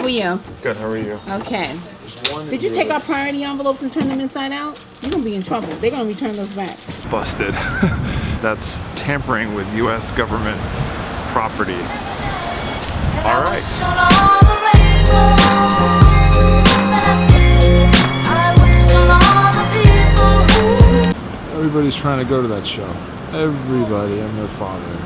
you? Good, how are you? Okay. Did you take our priority envelopes and turn them inside out? You're gonna be in trouble. They're gonna return those back. Busted. That's tampering with U.S. government property. All right. Everybody's trying to go to that show. Everybody and their father.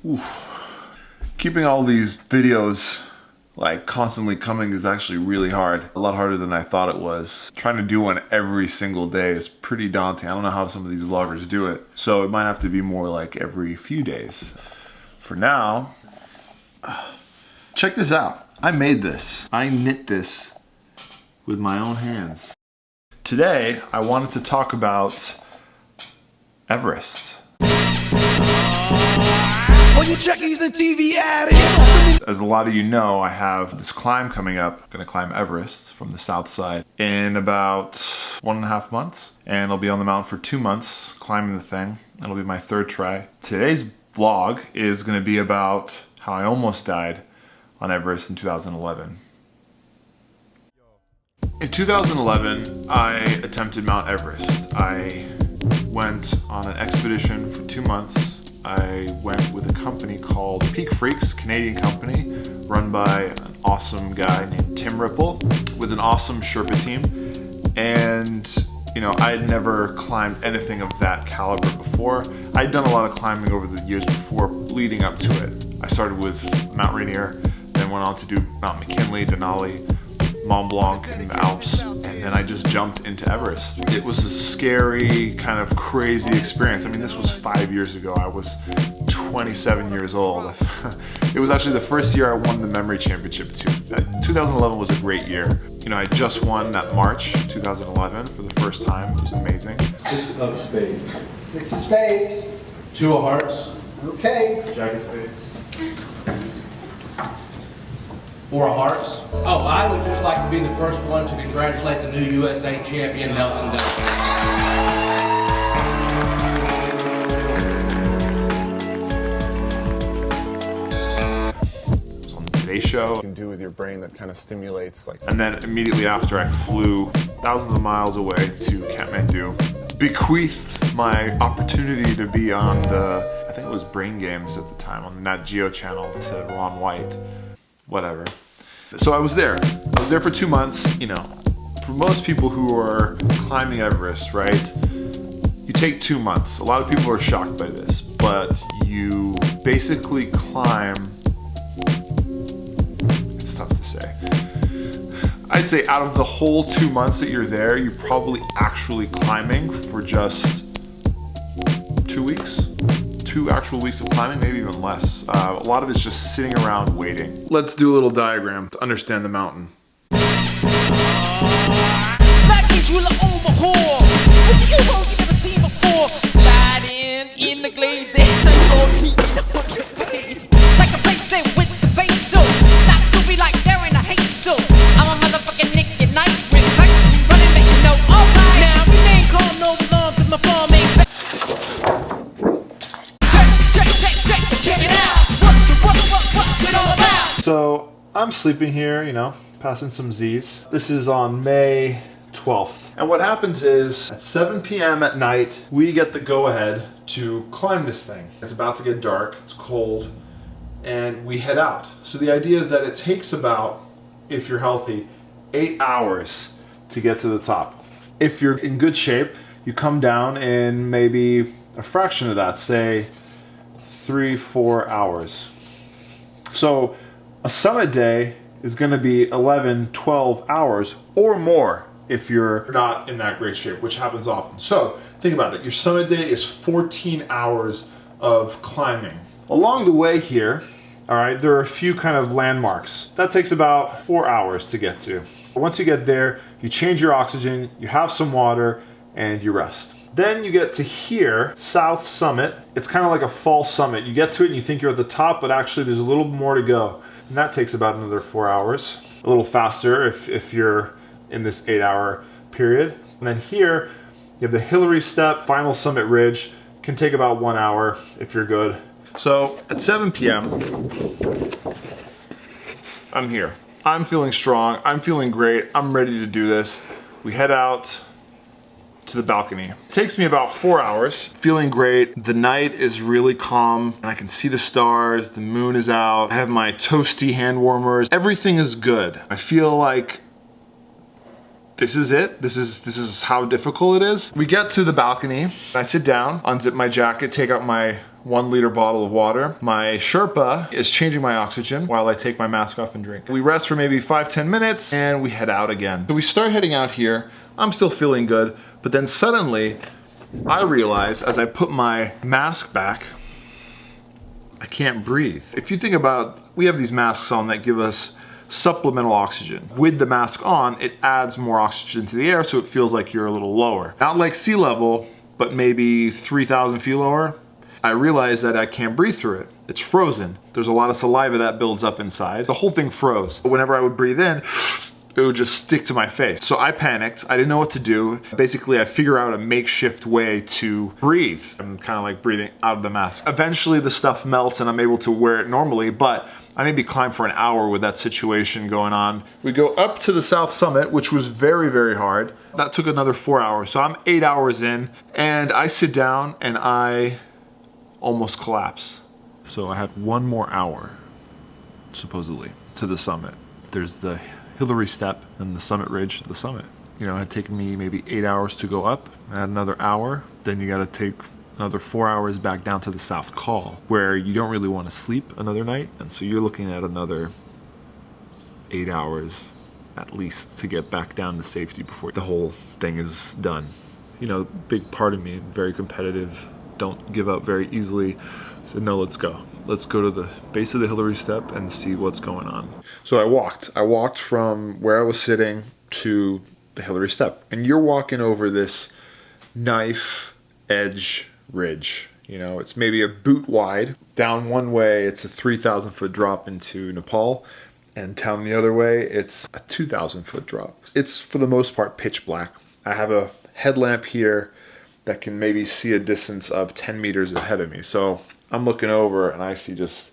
Oof. Keeping all these videos like constantly coming is actually really hard. A lot harder than I thought it was. Trying to do one every single day is pretty daunting. I don't know how some of these vloggers do it. So it might have to be more like every few days. For now, check this out. I made this. I knit this with my own hands. Today, I wanted to talk about Everest. As a lot of you know, I have this climb coming up. I'm gonna climb Everest from the south side in about 1.5 months. And I'll be on the mountain for 2 months climbing the thing. That'll be my third try. Today's vlog is gonna be about how I almost died on Everest in 2011. In 2011, I attempted Mount Everest. I went on an expedition for 2 months. I went with a company called Peak Freaks, Canadian company, run by an awesome guy named Tim Ripple, with an awesome Sherpa team. And, you know, I had never climbed anything of that caliber before. I'd done a lot of climbing over the years before leading up to it. I started with Mount Rainier, then went on to do Mount McKinley, Denali, Mont Blanc in the Alps, and then I just jumped into Everest. It was a scary, kind of crazy experience. I mean, this was 5 years ago. I was 27 years old. It was actually the first year I won the memory championship too. 2011 was a great year. You know, I just won that March 2011 for the first time. It was amazing. 6 of spades. 6 of spades. 2 of hearts. Okay. Jack of spades. 4 of hearts. Oh, I would just like to be the first one to congratulate the new USA champion, Nelson Dellis. On the Today Show, you can do with your brain that kind of stimulates, like. And then immediately after, I flew thousands of miles away to Kathmandu, bequeathed my opportunity to be on the, I think it was Brain Games at the time, on the Nat Geo channel, to Ron White. Whatever. So I was there. I was there for 2 months. You know, for most people who are climbing Everest, right, you take 2 months. A lot of people are shocked by this, but you basically climb, it's tough to say. I'd say out of the whole 2 months that you're there, you're probably actually climbing for just 2 weeks. 2 actual weeks of climbing, maybe even less. A lot of it's just sitting around waiting. Let's do a little diagram to understand the mountain. So I'm sleeping here, you know, passing some Z's. This is on May 12th. And what happens is at 7 p.m. at night, we get the go-ahead to climb this thing. It's about to get dark, it's cold, and we head out. So the idea is that it takes about, if you're healthy, 8 hours to get to the top. If you're in good shape, you come down in maybe a fraction of that, say 3-4 hours. So a summit day is going to be 11-12 hours or more if you're not in that great shape, which happens often. So think about it. Your summit day is 14 hours of climbing. Along the way here, all right, there are a few kind of landmarks. That takes about 4 hours to get to. Once you get there, you change your oxygen, you have some water, and you rest. Then you get to here, South Summit. It's kind of like a false summit. You get to it and you think you're at the top, but actually there's a little more to go. and that takes about another 4 hours. A little faster if you're in this 8-hour period. And then here, you have the Hillary Step, final summit ridge, can take about 1 hour if you're good. So at 7 p.m., I'm here. I'm feeling strong, I'm feeling great, I'm ready to do this. We head out to the balcony. It takes me about 4 hours, feeling great. The night is really calm, and I can see the stars, the moon is out. I have my toasty hand warmers. Everything is good. I feel like this is it. This is how difficult it is. We get to the balcony. I sit down, unzip my jacket, take out my 1 liter bottle of water. My Sherpa is changing my oxygen while I take my mask off and drink. We rest for maybe 5-10 minutes and we head out again. So we start heading out here. I'm still feeling good, but then suddenly I realize as I put my mask back, I can't breathe. If you think about, we have these masks on that give us supplemental oxygen. With the mask on, it adds more oxygen to the air, so it feels like you're a little lower. Not like sea level, but maybe 3,000 feet lower. I realize that I can't breathe through it. It's frozen. There's a lot of saliva that builds up inside. The whole thing froze. Whenever I would breathe in, it would just stick to my face. So I panicked. I didn't know what to do. Basically, I figure out a makeshift way to breathe. I'm kind of like breathing out of the mask. Eventually, the stuff melts and I'm able to wear it normally, but I maybe climbed for an hour with that situation going on. We go up to the South Summit, which was very, very hard. That took another 4 hours. So I'm 8 hours in and I sit down and I almost collapse. So I had 1 more hour, supposedly, to the summit. There's the Hillary Step and the summit ridge to the summit. You know, it had taken me maybe 8 hours to go up. I had another hour. Then you gotta take another 4 hours back down to the South Col, where you don't really want to sleep another night. And so you're looking at another 8 hours at least to get back down to safety before the whole thing is done. You know, big part of me, very competitive, don't give up very easily. I said, no, let's go. Let's go to the base of the Hillary Step and see what's going on. So I walked from where I was sitting to the Hillary Step. And you're walking over this knife edge ridge. You know, it's maybe a boot wide. Down one way, it's a 3,000 foot drop into Nepal. And down the other way, it's a 2,000 foot drop. It's for the most part pitch black. I have a headlamp here that can maybe see a distance of 10 meters ahead of me. So I'm looking over and I see just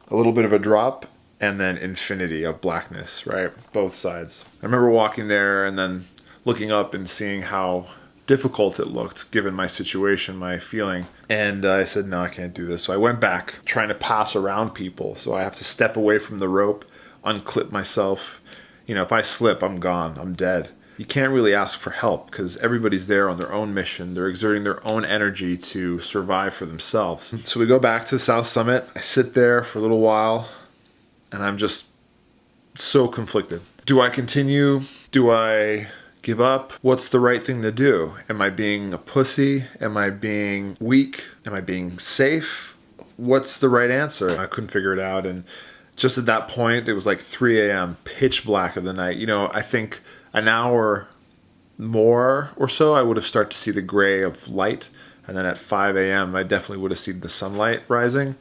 a little bit of a drop and then infinity of blackness, right? Both sides. I remember walking there and then looking up and seeing how difficult it looked given my situation, my feeling. And I said, no, I can't do this. So I went back trying to pass around people. So I have to step away from the rope, unclip myself. You know, if I slip, I'm gone, I'm dead. You can't really ask for help because everybody's there on their own mission. They're exerting their own energy to survive for themselves. So we go back to the South Summit. I sit there for a little while and I'm just so conflicted. Do I continue? Do I give up? What's the right thing to do? Am I being a pussy? Am I being weak? Am I being safe? What's the right answer? I couldn't figure it out. And just at that point, it was like 3 a.m., pitch black of the night. You know, I think an hour more or so, I would have started to see the gray of light. And then at 5 a.m., I definitely would have seen the sunlight rising.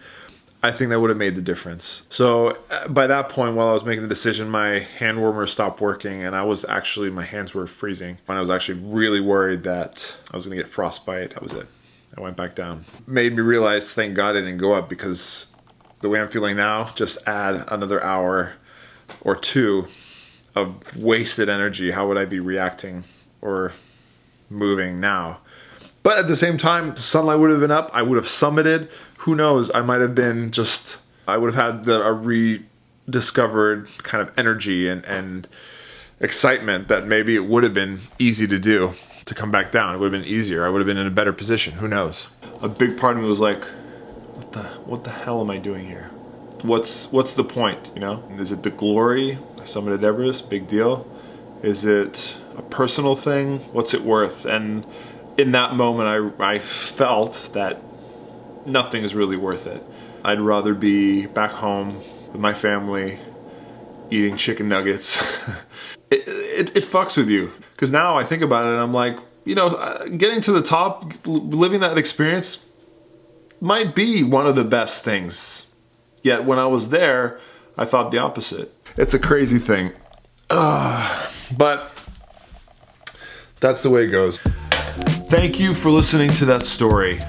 I think that would have made the difference. So by that point, while I was making the decision, my hand warmer stopped working and my hands were freezing. And I was actually really worried that I was gonna get frostbite. That was it. I went back down. Made me realize, thank God I didn't go up, because the way I'm feeling now, just add another hour or two of wasted energy. How would I be reacting or moving now? But at the same time, the sunlight would have been up. I would have summited. Who knows? I might have been I would have had a rediscovered kind of energy and excitement that maybe it would have been easy to do, to come back down. It would have been easier. I would have been in a better position. Who knows? A big part of me was like, what the hell am I doing here? What's the point, you know? Is it the glory? I summited Everest, big deal. Is it a personal thing? What's it worth? And in that moment, I felt that nothing is really worth it. I'd rather be back home with my family, eating chicken nuggets. It fucks with you. Because now I think about it and I'm like, you know, getting to the top, living that experience might be one of the best things. Yet when I was there, I thought the opposite. It's a crazy thing. But that's the way it goes. Thank you for listening to that story.